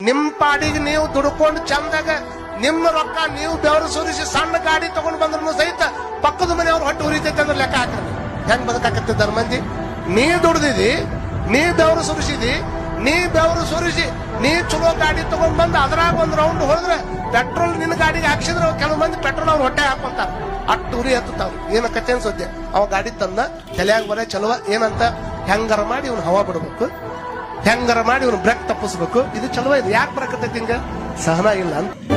ನಿಮ್ ಪಾಡಿಗೆ ನೀವು ದುಡ್ಕೊಂಡು ಚಂದಾಗ ನಿಮ್ಮ ರೊಕ್ಕ ನೀವು ಬೆವರು ಸುರಿಸಿ ಸಣ್ಣ ಗಾಡಿ ತಗೊಂಡ್ ಬಂದ್ರು ಸಹಿತ ಪಕ್ಕದ ಮನೆಯವ್ರು ಹೊಟ್ಟೆ ಉರಿತೈತೆ ಅಂದ್ರೆ ಲೆಕ್ಕ ಹಾಕ್ರಿ. ಹೆಂಗ್ ಬದುಕಾಕತ್ತಿದ್ದಾರ ಮಂದಿ? ನೀ ದುಡ್ದಿದಿ, ನೀ ಬೆವರು ಸುರಿಸಿದಿ, ನೀ ಬೆವರು ಸುರಿಸಿ ನೀ ಚಲೋ ಗಾಡಿ ತಗೊಂಡ್ ಬಂದು ಅದ್ರಾಗ ಒಂದ್ ರೌಂಡ್ ಹೊಡೆದ್ರೆ ಪೆಟ್ರೋಲ್ ನಿನ್ನ ಗಾಡಿಗೆ ಹಾಕ್ಸಿದ್ರೆ ಕೆಲವು ಮಂದಿ ಪೆಟ್ರೋಲ್ ಅವ್ರ ಹೊಟ್ಟೆ ಹಾಕೊಂತಾರ. ಅಟ್ಟು ಉರಿ ಹತ್ತಾವ್. ಏನ ಕತೆ ಅನ್ಸೋದ್ಯ? ಅವ ಗಾಡಿ ತಂದ ತಲೆಯಾಗ ಬರೇ ಚಲೋ ಏನಂತ ಹೆಂಗಾರ ಮಾಡಿ ಇವ್ನು ಹವಾ ಬಿಡ್ಬೇಕು, ಹೆಂಗಾರ ಮಾಡಿ ಇವ್ನು ಬ್ರೇಕ್ ತಪ್ಪಿಸ್ಬೇಕು. ಇದು ಚಲೋ ಇದೆ. ಯಾಕೆ ಬರಕತ್ತೈತಿ ಹಿಂಗ? ಸಹನ ಇಲ್ಲ ಅಂತ.